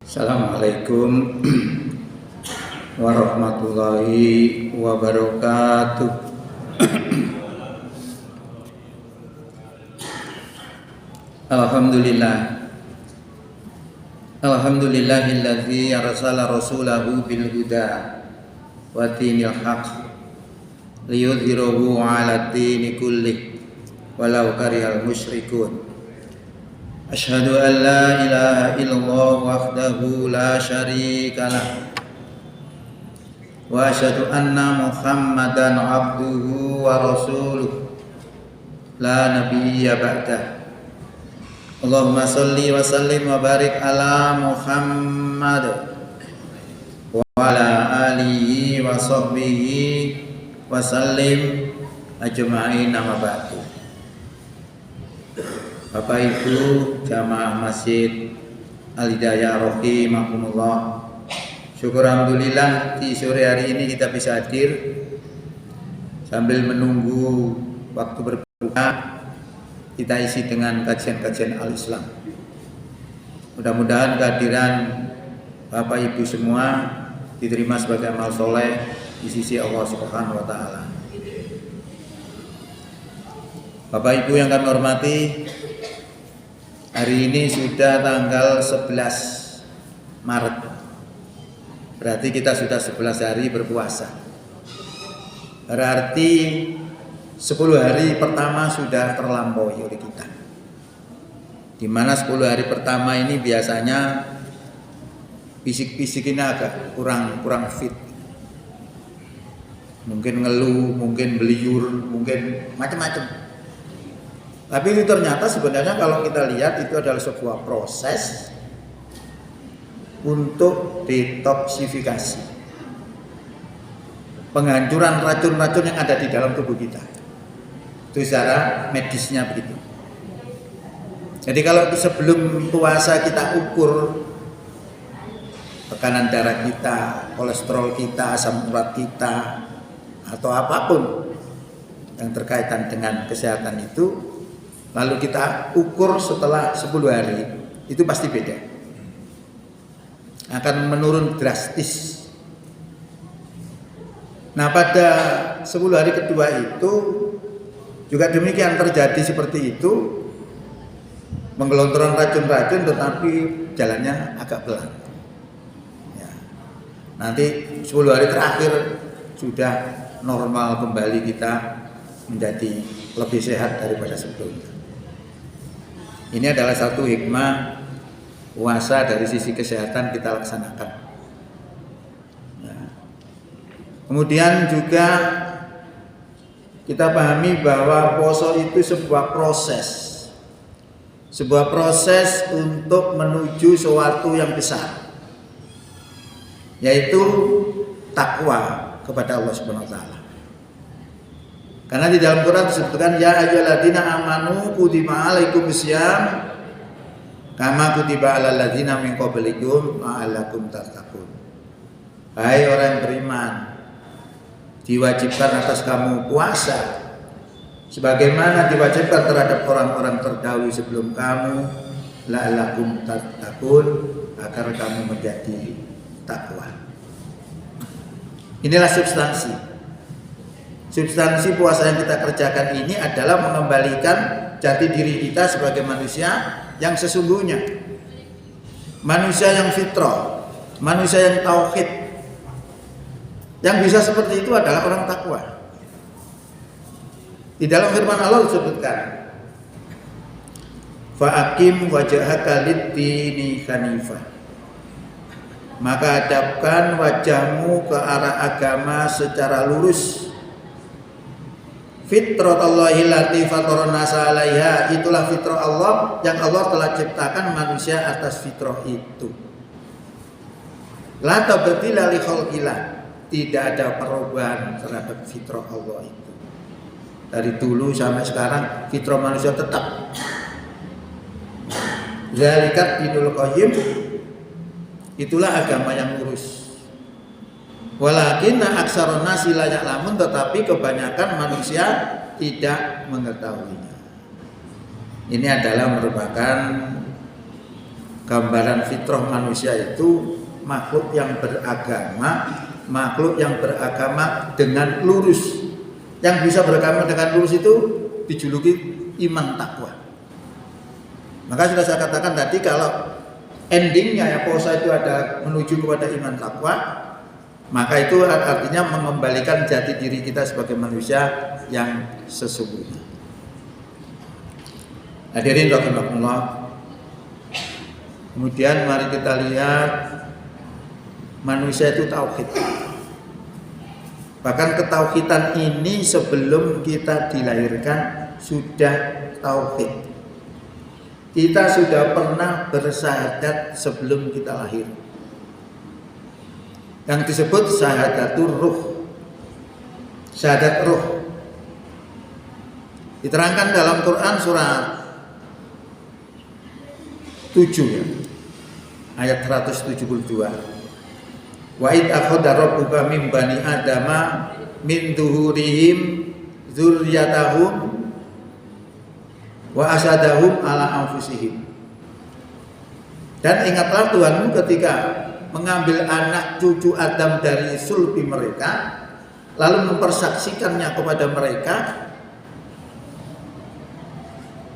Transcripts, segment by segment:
Assalamualaikum warahmatullahi wabarakatuh. Alhamdulillahilladzi arsala rasulahu bil huda wa dinil haqq liyudhhirahu 'ala dini kullih walau karihal musyrikun. Asyhadu an la ilaha illallah wahdahu la syarika lah wa asyhadu anna Muhammadan abduhu wa rasuluh la nabiyya ba'dah. Allahumma shalli wa sallim wa barik ala Muhammad wa ala alihi wa sahbihi wa sallim ajma'in, amma ba'du. Bapak Ibu jamaah Masjid Al-Hidayah rahimakumullah. Syukur alhamdulillah di sore hari ini kita bisa hadir sambil menunggu waktu berbuka. Kita isi dengan kajian-kajian al-Islam. Mudah-mudahan kehadiran Bapak Ibu semua diterima sebagai amal soleh di sisi Allah Subhanahu wa Ta'ala. Bapak Ibu yang kami hormati, hari ini sudah tanggal 11 Maret. Berarti kita sudah 11 hari berpuasa. Berarti 10 hari pertama sudah terlampaui oleh kita. Di mana 10 hari pertama ini biasanya fisik-fisik ini agak kurang fit. Mungkin ngeluh, mungkin beliur, mungkin macam-macam. Tapi itu ternyata sebenarnya kalau kita lihat itu adalah sebuah proses untuk detoksifikasi, penghancuran racun-racun yang ada di dalam tubuh kita. Itu secara medisnya begitu. Jadi kalau sebelum puasa kita ukur tekanan darah kita, kolesterol kita, asam urat kita, atau apapun yang terkaitan dengan kesehatan itu, lalu kita ukur setelah 10 hari, itu pasti beda. Akan menurun drastis. Nah, pada 10 hari kedua itu juga demikian terjadi seperti itu, menggelontorkan racun-racun tetapi jalannya agak pelan. Ya. Nanti 10 hari terakhir sudah normal kembali, kita menjadi lebih sehat daripada sebelumnya. Ini adalah satu hikmah puasa dari sisi kesehatan kita laksanakan. Ya. Kemudian juga kita pahami bahwa puasa itu sebuah proses untuk menuju sesuatu yang besar, yaitu takwa kepada Allah Subhanahu wa Ta'ala. Karena di dalam Quran disebutkan ya ayyuhalladzina amanu kutiba alaikumusiyam kama kutiba alal ladzina min qablikum la'allakum tattaqun. Hai orang yang beriman, diwajibkan atas kamu puasa sebagaimana diwajibkan terhadap orang-orang terdahulu sebelum kamu, la'allakum tattaqun, agar kamu menjadi takwa. Inilah substansi puasa yang kita kerjakan ini adalah mengembalikan jati diri kita sebagai manusia yang sesungguhnya, manusia yang fitrah, manusia yang tauhid. Yang bisa seperti itu adalah orang takwa. Di dalam firman Allah disebutkan, fa'akim wajhaka lid-dini hanifah, maka hadapkan wajahmu ke arah agama secara lurus. Fitratallahi allati fatara nasa 'alaiha, itulah fitrah Allah yang Allah telah ciptakan manusia atas fitrah itu. La tabdila li khalqillah, tidak ada perubahan terhadap fitrah Allah itu. Dari dulu sampai sekarang fitrah manusia tetap. Zalikat dinul qayyim, itulah agama yang lurus. Walakinna aksarun nasi la ya'lamun, tetapi kebanyakan manusia tidak mengetahuinya. Ini adalah merupakan gambaran fitrah manusia itu makhluk yang beragama dengan lurus. Yang bisa beragama dengan lurus itu dijuluki iman takwa. Maka sudah saya katakan tadi, kalau endingnya ya puasa itu ada menuju kepada iman takwa, maka itu artinya mengembalikan jati diri kita sebagai manusia yang sesungguhnya. Hadirin rahimakumullah. Kemudian mari kita lihat manusia itu tauhid. Bahkan ketauhidan ini sebelum kita dilahirkan sudah tauhid. Kita sudah pernah bersyahadat sebelum kita lahir, yang disebut syahadatur ruh, syahadat ruh. Diterangkan dalam Quran surat 7 ya, ayat 172. Wa id akhadha rabbuka min bani adama min duhurihim dzurriyyatahum wa asyadahum ala anfusihim. Dan ingatlah Tuhanmu ketika mengambil anak cucu Adam dari sulbi mereka, lalu mempersaksikannya kepada mereka,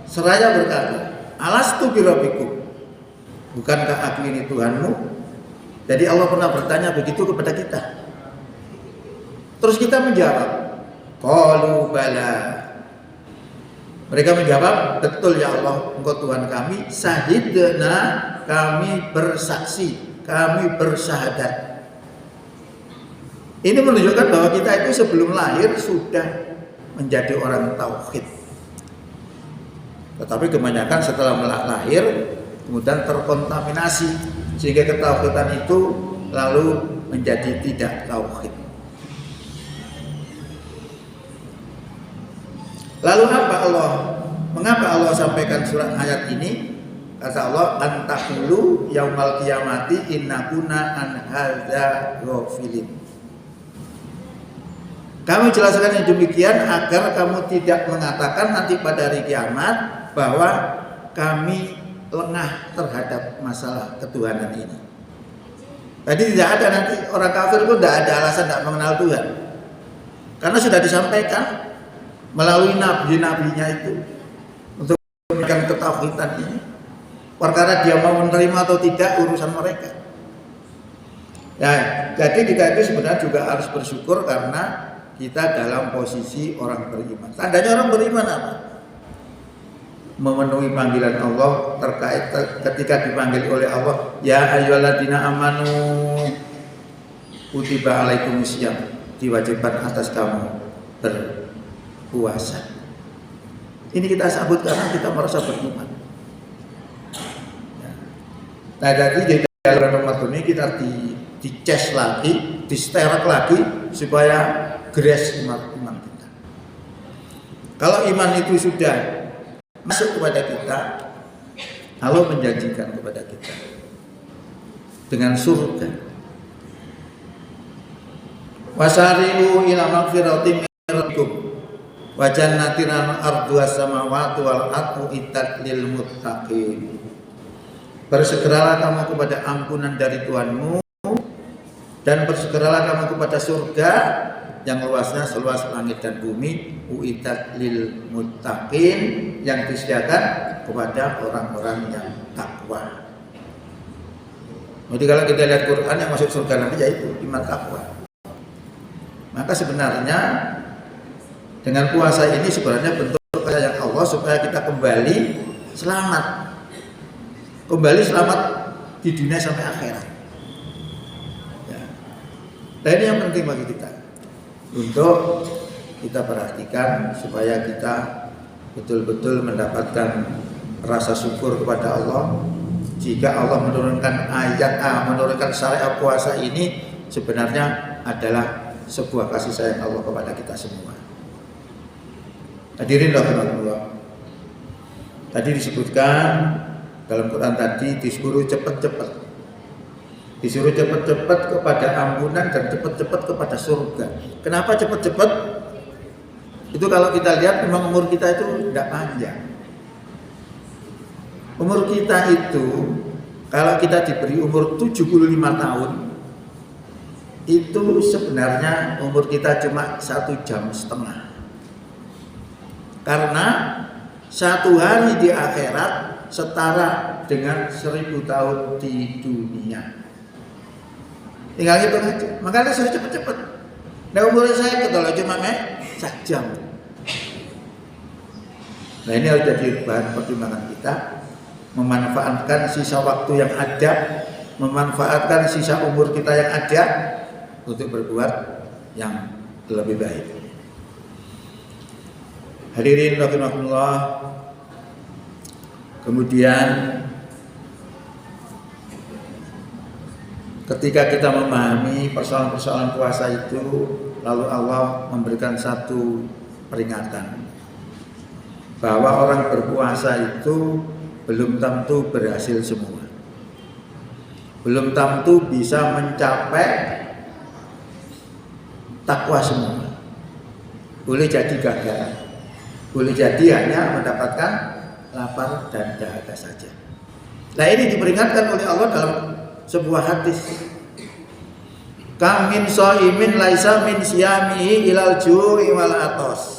seraya berkata, alastu birabbikum, bukankah aku ini Tuhanmu? Jadi Allah pernah bertanya begitu kepada kita. Terus kita menjawab, qalu bala. Mereka menjawab, betul ya Allah, Engkau Tuhan kami, syahidna, kami bersaksi, kami bersyahadat. Ini menunjukkan bahwa kita itu sebelum lahir sudah menjadi orang tauhid. Tetapi kebanyakan setelah lahir kemudian terkontaminasi, sehingga ketauhidan itu lalu menjadi tidak tauhid. Lalu mengapa Allah sampaikan surat ayat ini? Kata Allah, antaqulu yaumal qiyamati innakuna an hadza ghafilin. Kami jelaskan yang demikian agar kamu tidak mengatakan nanti pada hari kiamat bahwa kami lengah terhadap masalah ketuhanan ini. Tadi tidak ada, nanti orang kafir pun tidak ada alasan tidak mengenal Tuhan, karena sudah disampaikan melalui nabi-nabinya itu untuk memberikan ketauhidan ini. Perkara dia mau menerima atau tidak urusan mereka. Ya, jadi kita itu sebenarnya juga harus bersyukur karena kita dalam posisi orang beriman. Tandanya orang beriman apa? Memenuhi panggilan Allah terkait ketika dipanggil oleh Allah, ya ayyuhalladzina amanu kutiba alaikumusiyam, diwajibkan atas kamu berpuasa. Ini kita sambut karena kita merasa beriman. Nah, jadi di dalam Ramadan ini kita dicas lagi, disterek lagi supaya grace iman kita. Kalau iman itu sudah masuk kepada kita, Allah menjanjikan kepada kita dengan surga. Wasari'u ila magfiratin min rabbikum wa jannatin arduhas samawati wal ardu iddat lil muttaqin. Bersegeralah kamu kepada ampunan dari Tuhanmu, dan bersegeralah kamu kepada surga yang luasnya seluas langit dan bumi, uiddat lil muttaqin, yang disediakan kepada orang-orang yang takwa. Jadi kalau kita lihat Quran, yang masuk surga nanti yaitu iman takwa. Maka sebenarnya dengan puasa ini sebenarnya bentuk kasih Allah supaya kita kembali selamat di dunia sampai akhirat. Ya. Nah, ini yang penting bagi kita untuk kita perhatikan supaya kita betul-betul mendapatkan rasa syukur kepada Allah. Jika Allah menurunkan menurunkan syariat puasa ini, sebenarnya adalah sebuah kasih sayang Allah kepada kita semua. Hadirin rahimakumullah. Tadi disebutkan dalam Quran tadi disuruh cepat-cepat. Disuruh cepat-cepat kepada ampunan dan cepat-cepat kepada surga. Kenapa cepat-cepat? Itu kalau kita lihat memang umur kita itu tidak panjang. Umur kita itu Kalau kita diberi umur 75 tahun, itu sebenarnya umur kita cuma 1,5 jam. Karena 1 hari di akhirat setara dengan 1000 tahun di dunia. Tinggal hitung aja. Makanya saya cepet-cepet. Nah umurnya saya kalau cuma 1 jam. Nah ini harus jadi bahan pertimbangan kita. Memanfaatkan sisa waktu yang ada, memanfaatkan sisa umur kita yang ada untuk berbuat yang lebih baik. Hadirin rahimakumullah. Kemudian ketika kita memahami persoalan-persoalan puasa itu, lalu Allah memberikan satu peringatan bahwa orang berpuasa itu belum tentu berhasil semua, belum tentu bisa mencapai takwa semua. Boleh jadi gagal, boleh jadi hanya mendapatkan lapar dan dahaga saja. Nah ini diperingatkan oleh Allah dalam sebuah hadis. Kam min shaimin laisa min siyamihi ilal ju'i wal atos.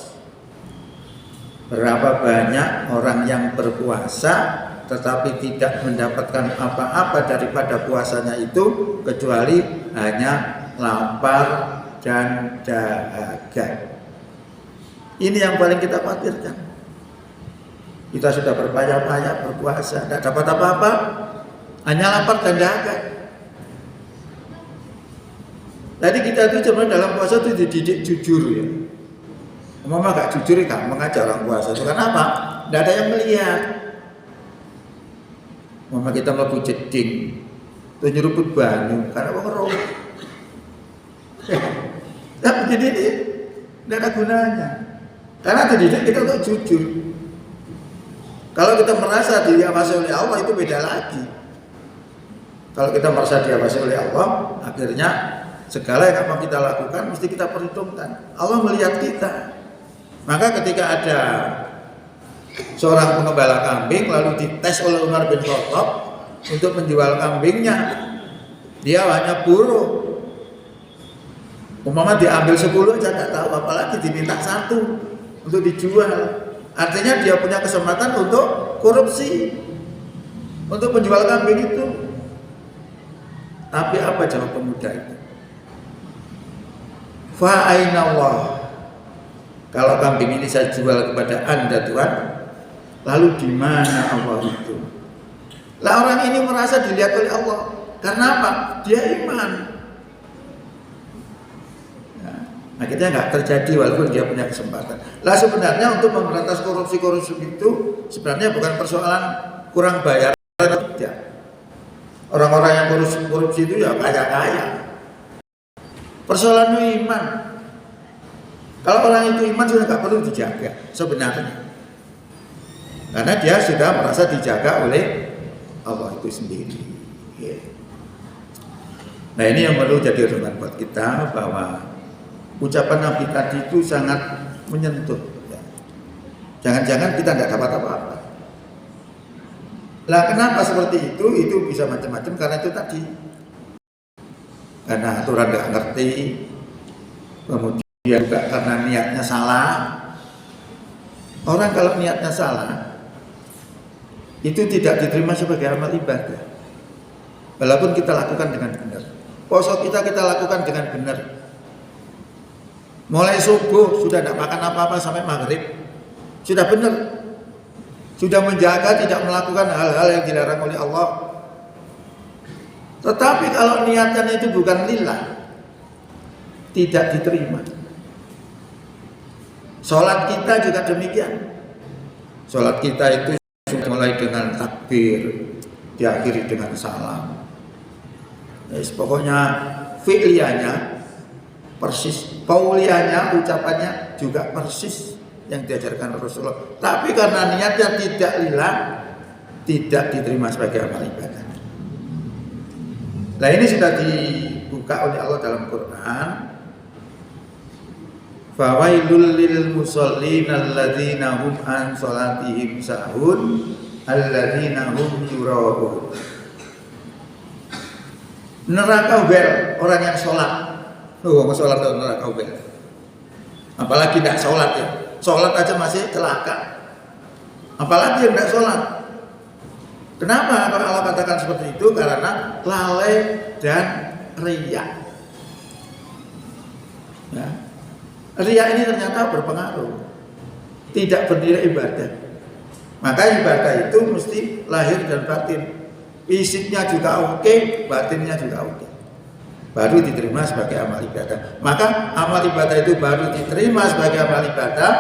Berapa banyak orang yang berpuasa tetapi tidak mendapatkan apa-apa daripada puasanya itu kecuali hanya lapar dan dahaga. Ini yang paling kita khawatirkan. Kita sudah berpayah-payah berpuasa, tidak dapat apa-apa, hanya lapar dan dahaga. Tadi kita itu cuma dalam puasa itu dididik jujur ya. Mama gak jujur kamu mengajar orang puasa itu karena apa? Tidak ada yang melihat. Mama kita melakukan jeding, tuh nyeruput banyu karena mau ngerok. Tapi jadi ini tidak ada gunanya. Karena dididik kita untuk jujur. Kalau kita merasa diawasi oleh Allah itu beda lagi. Kalau kita merasa diawasi oleh Allah, akhirnya segala yang akan kita lakukan mesti kita perhitungkan. Allah melihat kita. Maka ketika ada seorang pengembala kambing lalu dites oleh Umar bin Khattab untuk menjual kambingnya, dia hanya buruh. Umpama diambil 10 aja nggak tahu, apalagi diminta 1 untuk dijual. Artinya dia punya kesempatan untuk korupsi, untuk menjual kambing itu. Tapi apa jawab pemuda itu? Fa aina Allah? Kalau kambing ini saya jual kepada Anda Tuhan, lalu di mana Allah itu? Lah orang ini merasa dilihat oleh Allah. Karena apa? Dia iman. Akhirnya nggak terjadi walaupun dia punya kesempatan. Lah sebenarnya untuk memberantas korupsi itu sebenarnya bukan persoalan kurang bayar atau tidak. Orang-orang yang korupsi itu ya kaya-kaya. Persoalannya iman. Kalau orang itu iman sudah nggak perlu dijaga sebenarnya, karena dia sudah merasa dijaga oleh Allah itu sendiri. Nah ini yang perlu jadi renungan buat kita bahwa ucapan Nabi tadi itu sangat menyentuh. Jangan-jangan kita tidak dapat apa-apa. Lah kenapa seperti itu? Itu bisa macam-macam karena itu tadi. Karena aturan nggak ngerti, kemudian juga karena niatnya salah. Orang kalau niatnya salah itu tidak diterima sebagai amal ibadah. Walaupun kita lakukan dengan benar. Puasa kita lakukan dengan benar. Mulai subuh sudah tidak makan apa-apa sampai maghrib, sudah benar. Sudah menjaga tidak melakukan hal-hal yang dilarang oleh Allah. Tetapi kalau niatnya itu bukan lillah, tidak diterima. Sholat kita juga demikian. Sholat kita itu mulai dengan takbir, diakhiri dengan salam. Pokoknya fi'liyahnya persis, qauliyahnya ucapannya juga persis yang diajarkan Rasulullah. Tapi karena niatnya tidak lillah, tidak diterima sebagai amal ibadah. Nah ini sudah dibuka oleh Allah dalam Quran. Fawailul lil musallin alladzina hum an salatihim sahun alladzina hum yura'un. Neraka ubel orang yang sholat. Mau sholat ke neraka ubel. Apalagi tidak sholat ya. Sholat aja masih celaka. Apalagi yang tidak sholat. Kenapa kalau Allah katakan seperti itu? Karena lalai dan riya. Ya. Riya ini ternyata berpengaruh. Tidak bernilai ibadah. Maka ibadah itu mesti lahir dan batin. Fisiknya juga oke, batinnya juga oke. Baru diterima sebagai amal ibadah. Maka amal ibadah itu baru diterima sebagai amal ibadah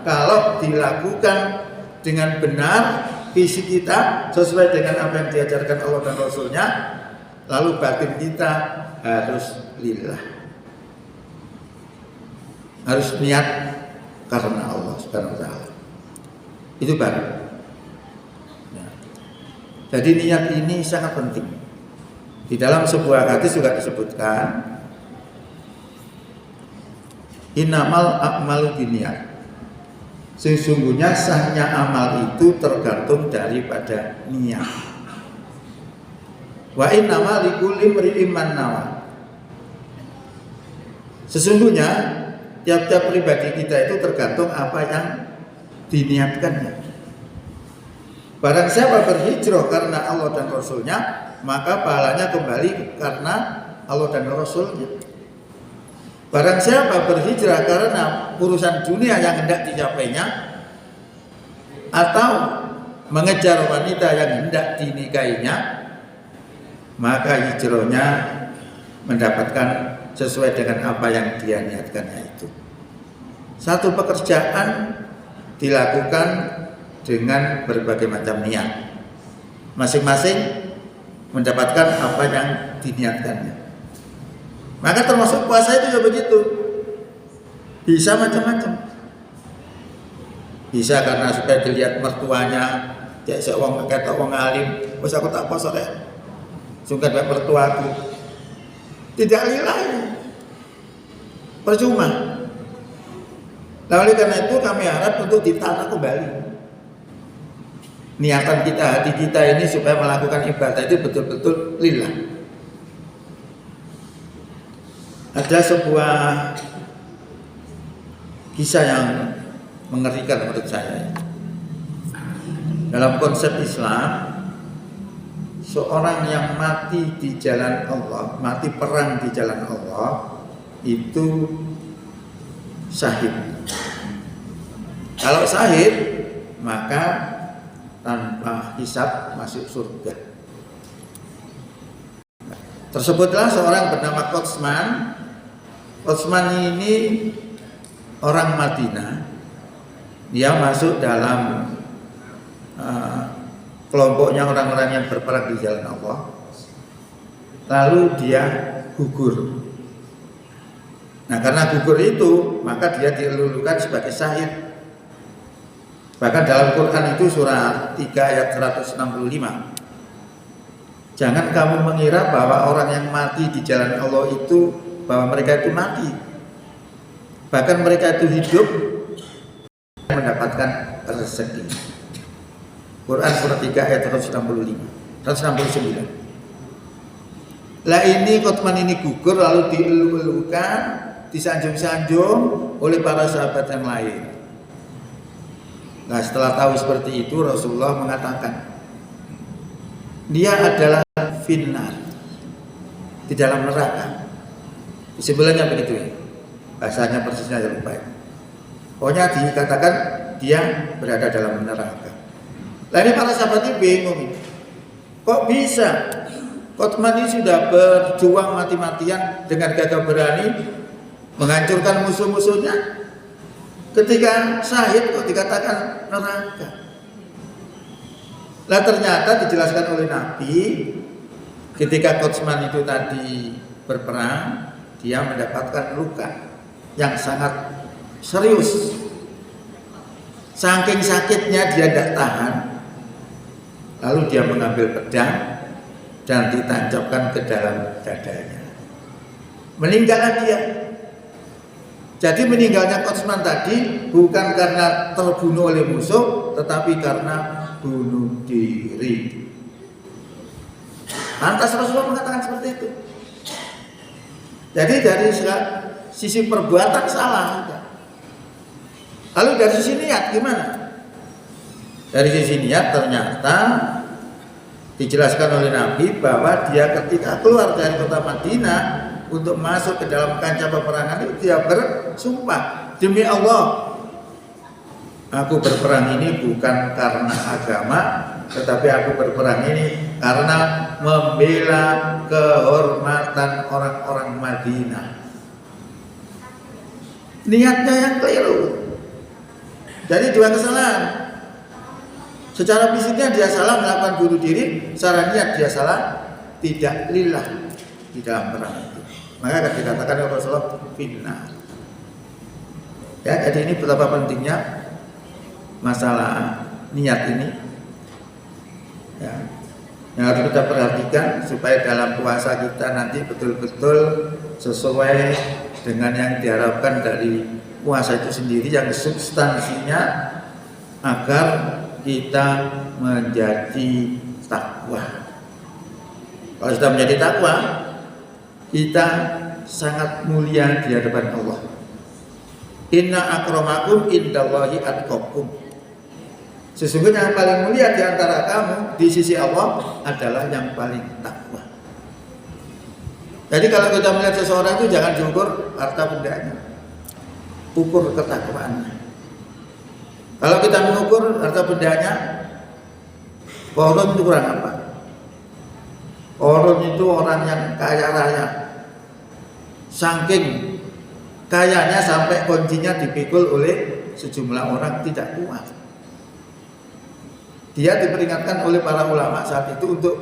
kalau dilakukan dengan benar, fisik kita sesuai dengan apa yang diajarkan Allah dan Rasulnya, lalu batin kita harus lillah, harus niat karena Allah Subhanahu wa taala. Itu baru. Nah, jadi niat ini sangat penting. Di dalam sebuah hadis juga disebutkan innamal a'malu binniyat. Sesungguhnya sahnya amal itu tergantung daripada niat. Wa innamal likulli imri'in ma nawa. Sesungguhnya tiap-tiap pribadi kita itu tergantung apa yang diniatkannya. Barang siapa berhijrah karena Allah dan Rasulnya, maka pahalanya kembali karena Allah dan Rasulnya. Barang siapa berhijrah karena urusan dunia yang hendak dicapainya, atau mengejar wanita yang hendak dinikahinya, maka hijrahnya mendapatkan sesuai dengan apa yang dia niatkannya itu. Satu pekerjaan dilakukan dengan berbagai macam niat. Masing-masing mendapatkan apa yang diniatkannya. Maka termasuk puasa itu juga begitu. Bisa macam-macam. Bisa karena supaya dilihat mertuanya, cek sewong ketok wong alim, wis aku tak poso rek. Sungkan bae mertuaku. Tidak lillah. Percuma. Nah, oleh karena itu kami harap untuk ditata kembali. Niatan kita, hati kita ini supaya melakukan ibadah itu betul-betul lillah. Ada sebuah kisah yang mengerikan menurut saya. Dalam konsep Islam, seorang yang mati di jalan Allah, mati perang di jalan Allah, itu syahid. Kalau syahid, maka tanpa hisab masuk surga. Tersebutlah seorang bernama Qotsman. Qotsman ini orang Madinah. Dia masuk dalam kelompoknya orang-orang yang berperang di jalan Allah. Lalu dia gugur. Nah, karena gugur itu, maka dia dilulukan sebagai syahid. Bahkan dalam Quran itu surah 3 ayat 165. Jangan kamu mengira bahwa orang yang mati di jalan Allah itu, bahwa mereka itu mati. Bahkan mereka itu hidup mendapatkan rezeki. Quran surah 3 ayat 169. Lah ini Qotsman ini gugur lalu dielu-elukan, disanjung-sanjung oleh para sahabat yang lain. Nah, setelah tahu seperti itu, Rasulullah mengatakan dia adalah finnar, di dalam neraka. Sebenarnya begitu ya, bahasanya persisnya saya lupa ya. Pokoknya dikatakan dia berada dalam neraka. Nah, ini para sahabat ini bingung, kok bisa Qotsman ini sudah berjuang mati-matian dengan gagah berani menghancurkan musuh-musuhnya, ketika syahid kok dikatakan neraka. Nah, ternyata dijelaskan oleh Nabi ketika Qotsman itu tadi berperang, dia mendapatkan luka yang sangat serius. Saking sakitnya dia tidak tahan, lalu dia mengambil pedang dan ditancapkan ke dalam dadanya. Meninggallah dia. Jadi meninggalnya Qotsman tadi bukan karena terbunuh oleh musuh, tetapi karena bunuh diri. Lantas Rasulullah mengatakan seperti itu. Jadi dari sisi perbuatan salah. Lalu dari sisi niat gimana? Dari sisi niat ternyata dijelaskan oleh Nabi bahwa dia ketika keluar dari kota Madinah untuk masuk ke dalam kancah peperangan itu dia bersumpah, demi Allah, aku berperang ini bukan karena agama, tetapi aku berperang ini karena membela kehormatan orang-orang Madinah. Niatnya yang keliru. Jadi dua kesalahan. Secara fisiknya dia salah melakukan bunuh diri, secara niat dia salah tidak lillah di dalam perang itu. Maka dikatakan oleh Rasulullah fitnah. Ya, jadi ini betapa pentingnya masalah niat ini. Ya, yang harus kita perhatikan supaya dalam puasa kita nanti betul-betul sesuai dengan yang diharapkan dari puasa itu sendiri, yang substansinya agar kita menjadi takwa. Kalau sudah menjadi takwa, kita sangat mulia di hadapan Allah. Inna akramakum indallahi atqakum. Sesungguhnya yang paling mulia di antara kamu di sisi Allah adalah yang paling takwa. Jadi kalau kita melihat seseorang itu jangan diukur harta bendanya, ukur ketakwaannya. Kalau kita mengukur harta bendanya, Korun itu kurang apa? Korun itu orang yang kaya raya, saking kayanya sampai kuncinya dipikul oleh sejumlah orang tidak kuat. Dia diperingatkan oleh para ulama saat itu untuk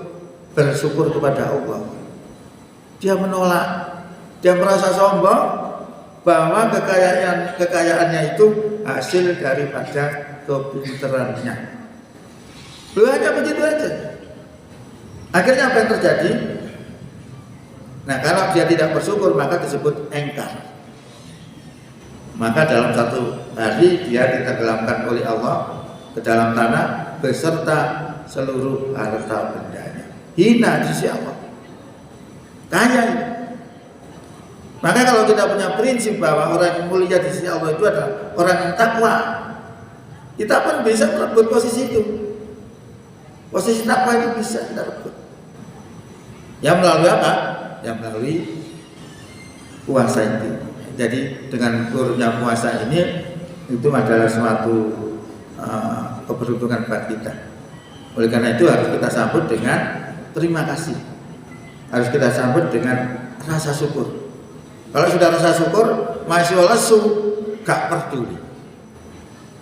bersyukur kepada Allah. Dia menolak, dia merasa sombong bahwa kekayaannya itu hasil daripada kepinterannya. Lu hanya begitu aja. Akhirnya apa yang terjadi? Nah, kalau dia tidak bersyukur maka disebut engkar. Maka dalam satu hari dia ditenggelamkan oleh Allah ke dalam tanah beserta seluruh harta bendanya. Hina di sisi Allah. Kaya. Maka kalau kita punya prinsip bahwa orang yang mulia di sisi Allah itu adalah orang yang takwa, kita pun bisa merebut posisi itu. Posisi takwa itu bisa kita rebut. Ya melalui apa? Ya melalui puasa itu. Jadi dengan turunnya puasa ini itu adalah suatu keberuntungan buat kita. Oleh karena itu harus kita sambut dengan terima kasih. Harus kita sambut dengan rasa syukur. Kalau sudah rasa syukur, masih lesu, gak peduli.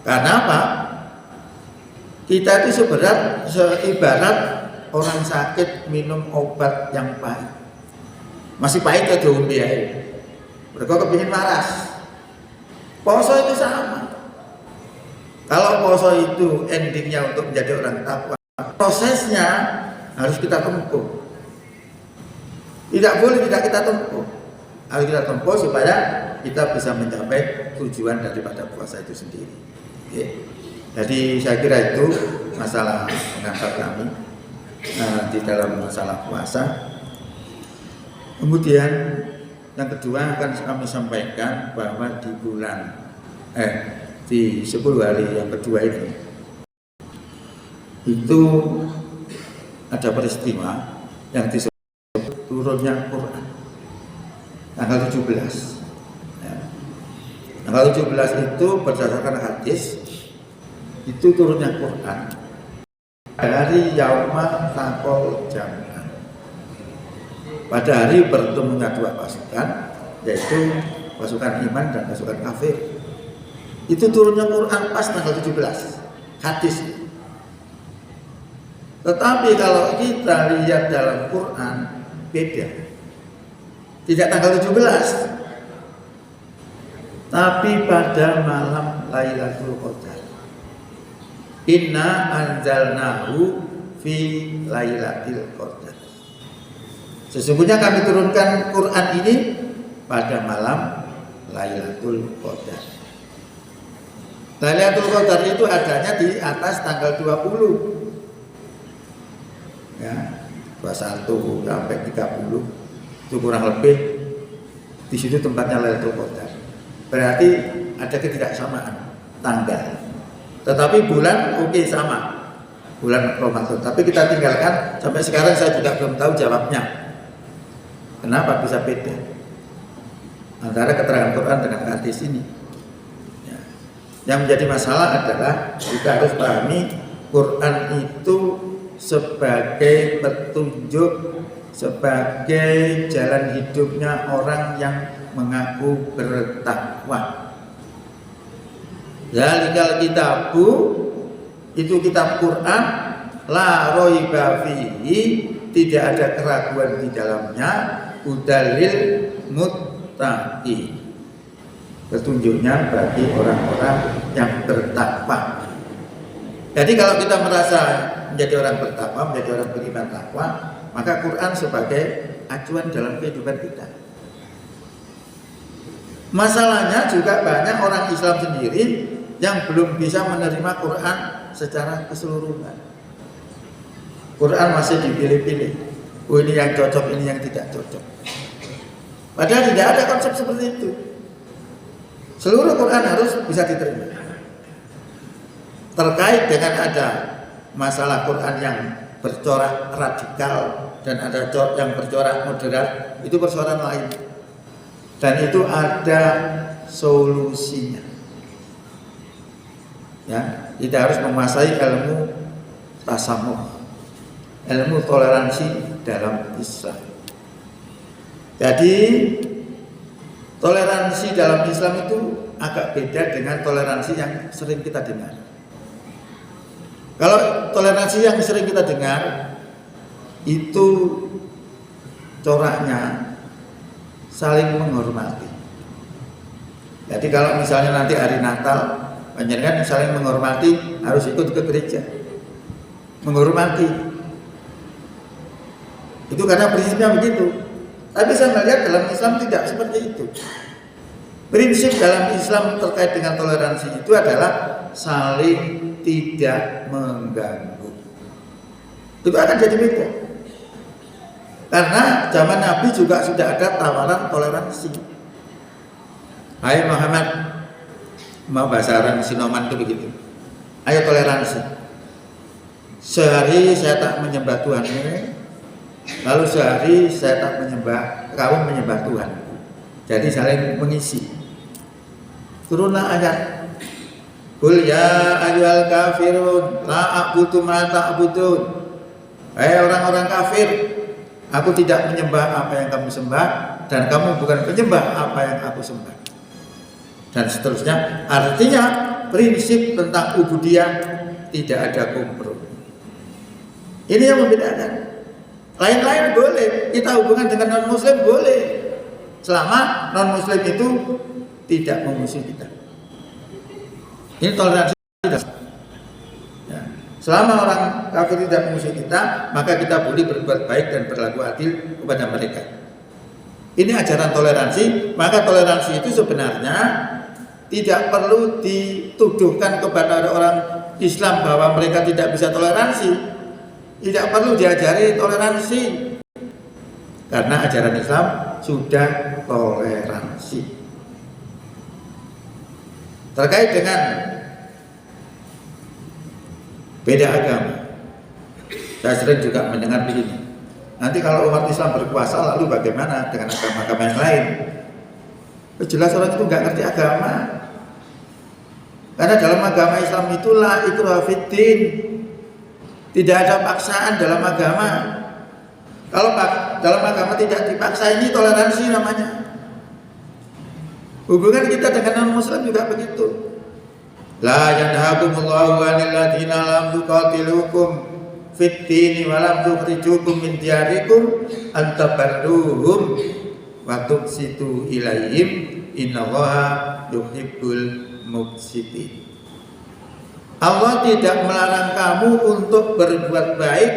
Karena apa? Kita itu seibarat orang sakit minum obat yang pahit. Masih pahit ya diombe ae. Mereka kepingin waras. Poso itu sama. Kalau poso itu endingnya untuk menjadi orang takwa, prosesnya harus kita tempuh. Tidak boleh tidak kita tempuh. Harus kita tempuh supaya kita bisa mencapai tujuan daripada puasa itu sendiri. Oke. Jadi saya kira itu masalah pengantar kami di dalam masalah puasa. Kemudian yang kedua akan kami sampaikan bahwa di bulan di 10 hari yang kedua ini itu ada peristiwa yang disebut turunnya Quran tanggal 17 ya. Tanggal 17 itu berdasarkan hadis itu turunnya Quran dari yauma taqol jam'an, pada hari bertemunya dua pasukan, yaitu pasukan iman dan pasukan kafir. Itu turunnya Quran pas tanggal 17 hadis. Tetapi kalau kita lihat dalam Quran beda. Tidak tanggal 17, tapi pada malam Lailatul Qadar. Inna anzalnahu fi Lailatul Qadar. Sesungguhnya kami turunkan Quran ini pada malam Lailatul Qadar. Lailatul Qadar itu adanya di atas tanggal 20. Ya, 21 sampai 30 itu kurang lebih Di situ tempatnya Lailatul Qadar. Berarti ada ketidaksamaan tanggal. Tetapi bulan oke sama. Bulan Ramadan. Tapi kita tinggalkan sampai sekarang saya juga belum tahu jawabnya. Kenapa bisa beda antara keterangan Quran dengan hadis ini? Ya. Yang menjadi masalah adalah kita harus pahami Quran itu sebagai petunjuk, sebagai jalan hidupnya orang yang mengaku bertakwa. Zalikal kitabu, itu kitab Quran, la raiba fihi, tidak ada keraguan di dalamnya, hudalil muttaqin, petunjuknya bagi orang-orang yang bertakwa. Jadi kalau kita merasa menjadi orang bertakwa, menjadi orang beriman takwa, maka Quran sebagai acuan dalam kehidupan kita. Masalahnya juga banyak orang Islam sendiri yang belum bisa menerima Quran secara keseluruhan. Quran masih dipilih-pilih. Oh, ini yang cocok, ini yang tidak cocok. Padahal tidak ada konsep seperti itu. Seluruh Quran harus bisa diterima. Terkait dengan ada masalah Quran yang bercorak radikal dan ada yang bercorak moderat, itu persoalan lain. Dan itu ada solusinya. Ya, kita harus menguasai ilmu tasamuh, ilmu toleransi dalam Islam. Jadi toleransi dalam Islam itu agak beda dengan toleransi yang sering kita dengar. Kalau toleransi yang sering kita dengar itu coraknya saling menghormati. Jadi kalau misalnya nanti hari Natal, panjenengan saling menghormati, harus ikut ke gereja, menghormati. Itu karena prinsipnya begitu. Tapi saya melihat dalam Islam tidak seperti itu. Prinsip dalam Islam terkait dengan toleransi itu adalah saling tidak mengganggu. Itu akan jadi beda. Karena zaman Nabi juga sudah ada tawaran toleransi. Hai Muhammad, mau bahasa orang Sinoman itu begitu. Ayo toleransi. Sehari saya tak menyembah Tuhanmu, lalu sehari saya tak menyembah, kamu menyembah Tuhan. Jadi saling mengisi. Turunlah ayat. Qul ya ayyuhal kafirun la a'budu ma ta'budun. Hai orang-orang kafir, aku tidak menyembah apa yang kamu sembah, dan kamu bukan penyembah apa yang aku sembah. Dan seterusnya. Artinya prinsip tentang ubudiyah tidak ada kompromi. Ini yang membedakan. Lain-lain boleh, kita hubungan dengan non-muslim boleh, selama non-muslim itu tidak memusuhi kita. Ini toleransi. Ya. Selama orang kafir tidak memusuhi kita, maka kita boleh berbuat baik dan berlaku adil kepada mereka. Ini ajaran toleransi. Maka toleransi itu sebenarnya tidak perlu dituduhkan kepada orang Islam bahwa mereka tidak bisa toleransi. Tidak perlu diajari toleransi, karena ajaran Islam sudah toleransi. Terkait dengan beda agama, saya sering juga mendengar begini. Nanti kalau umat Islam berkuasa, lalu bagaimana dengan agama-agama yang lain? Jelas orang itu nggak ngerti agama. Karena dalam agama Islam itulah ikraha fiddin. Tidak ada paksaan dalam agama. Kalau dalam agama tidak dipaksa, ini toleransi namanya. Hubungan kita dengan non-muslim juga begitu. La yanhakumullahu 'anil ladzina lam yuqatilukum fid din wa lam yukhrijukum min diyarikum an tabarruhum wa tuqsitu ilaihim innallaha yuhibbul muqsitin. Allah tidak melarang kamu untuk berbuat baik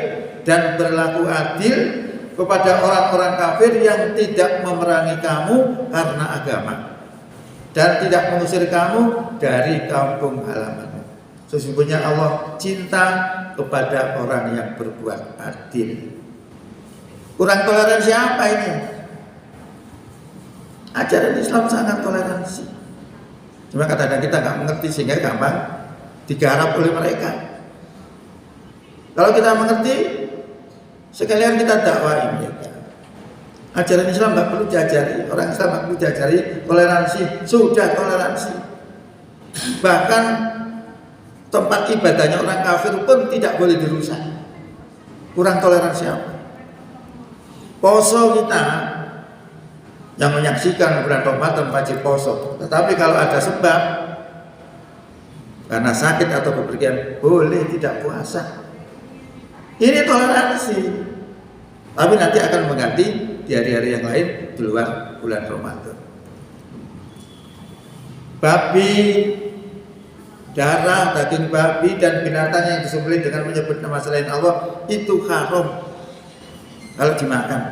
dan berlaku adil kepada orang-orang kafir yang tidak memerangi kamu karena agama dan tidak mengusir kamu dari kampung halamanmu. Sesungguhnya Allah cinta kepada orang yang berbuat adil. Kurang toleransi apa ini? Ajaran Islam sangat toleransi. Cuma kadang-kadang kita nggak mengerti sehingga gampang digarap oleh mereka. Kalau kita mengerti, sekalian kita dakwah mereka. Ajaran Islam nggak perlu diajari, orang Islam nggak perlu diajari toleransi, sudah toleransi. Bahkan tempat ibadahnya orang kafir pun tidak boleh dirusak. Kurang toleransi apa? Poso kita yang menyaksikan bulan Ramadan wajib poso. Tetapi kalau ada sebab karena sakit atau bepergian boleh tidak puasa. Ini toleransi. Tapi nanti akan mengganti di hari-hari yang lain di luar bulan Ramadan. Babi, darah, daging babi dan binatang yang disembelih dengan menyebut nama selain Allah itu haram kalau dimakan.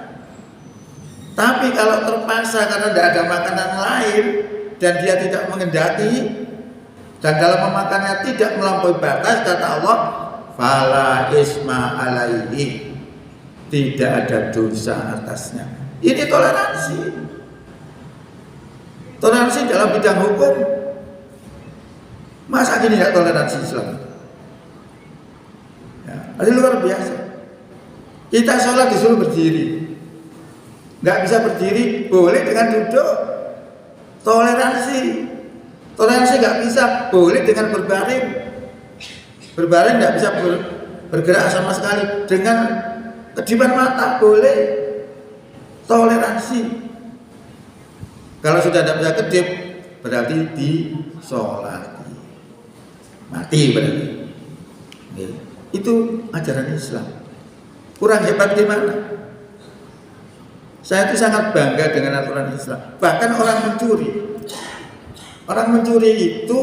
Tapi kalau terpaksa karena tidak ada makanan lain dan dia tidak mengendaki dan dalam memakannya tidak melampaui batas, kata Allah, fala isma alaihi, tidak ada dosa atasnya. Ini toleransi. Toleransi dalam bidang hukum. Masa gini tidak toleransi Islam? Ya, ini luar biasa. Kita sholat disuruh berdiri. Nggak bisa berdiri, boleh dengan duduk. Toleransi. Toleransi nggak bisa, boleh dengan berbaring. Berbaring nggak bisa bergerak sama sekali. Dengan kedipan mata boleh. Toleransi. Kalau sudah tidak bisa kedip, berarti disolati. Mati berarti. Itu ajaran Islam. Kurang hebat di mana? Saya itu sangat bangga dengan aturan Islam. Bahkan orang mencuri itu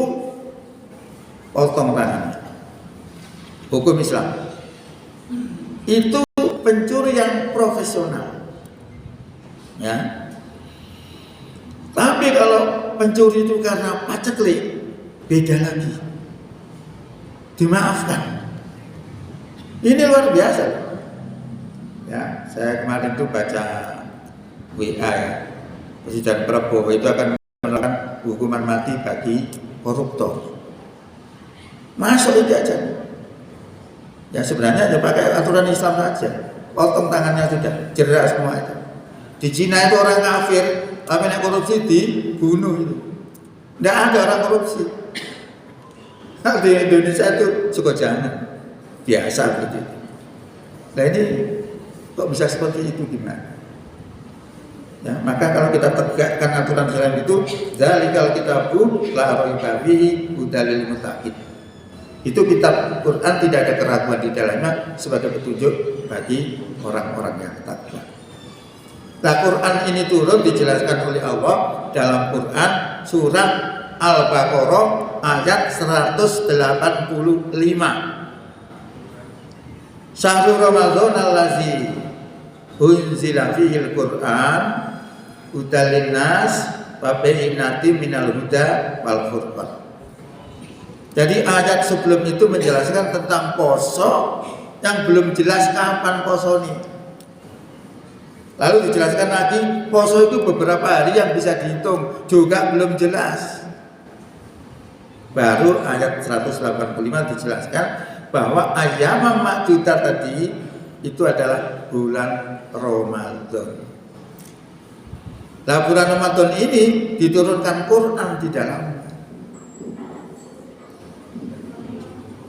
potong tangannya. Hukum Islam. Itu pencuri yang profesional. Ya. Tapi kalau pencuri itu karena paceklik, beda lagi. Dimaafkan. Ini luar biasa. Ya, saya kemarin itu baca WA ya. Presiden Prabowo itu akan melakukan hukuman mati bagi koruptor. Masuk itu aja. Ya sebenarnya ya pakai aturan Islam saja. Potong tangannya sudah, jerak semua itu. Di Cina itu orang kafir, tapi nek korupsi dibunuh itu. Tidak ada orang korupsi. Nah, di Indonesia itu suka jangan. Biasa begitu. Nah ini kok bisa seperti itu gimana? Ya, maka kalau kita tegakkan aturan Islam itu, zalikal kitabu la raiba fihi hudalil muttaqin. Itu kitab Quran tidak ada keraguan di dalamnya sebagai petunjuk bagi orang-orang yang takwa. Nah, Quran ini turun dijelaskan oleh Allah dalam Quran surat Al-Baqarah ayat 185. Syahrul Ramadan allazi unzila fihil Quran hudal linnas wa bayyinatin minal huda wal furqan. Jadi ayat sebelum itu menjelaskan tentang poso yang belum jelas kapan poso ini. Lalu dijelaskan lagi poso itu beberapa hari yang bisa dihitung juga belum jelas. Baru ayat 185 dijelaskan bahwa ayam ma'dudat tadi itu adalah bulan Ramadan. Nah, bulan Ramadan ini diturunkan Quran di dalam.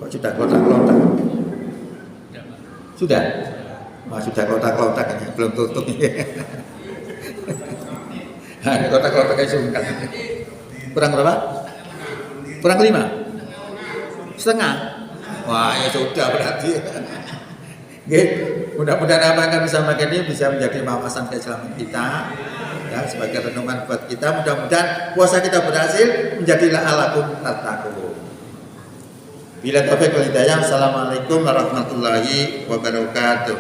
Kok sudah kotak-kotak? Sudah? Wah, sudah kotak-kotak ini, belum tutup. Nah, kotak-kotaknya sungkan. Kurang berapa? Kurang 5? Setengah? Wah, ya sudah berarti. Oke, mudah-mudahan apa yang kami sampaikan ini bisa menjadi wawasan keislaman kita, ya, sebagai renungan buat kita. Mudah-mudahan puasa kita berhasil menjadi la'alakum tattaqun. Bila taufiq wal hidayah. Assalamualaikum warahmatullahi wabarakatuh.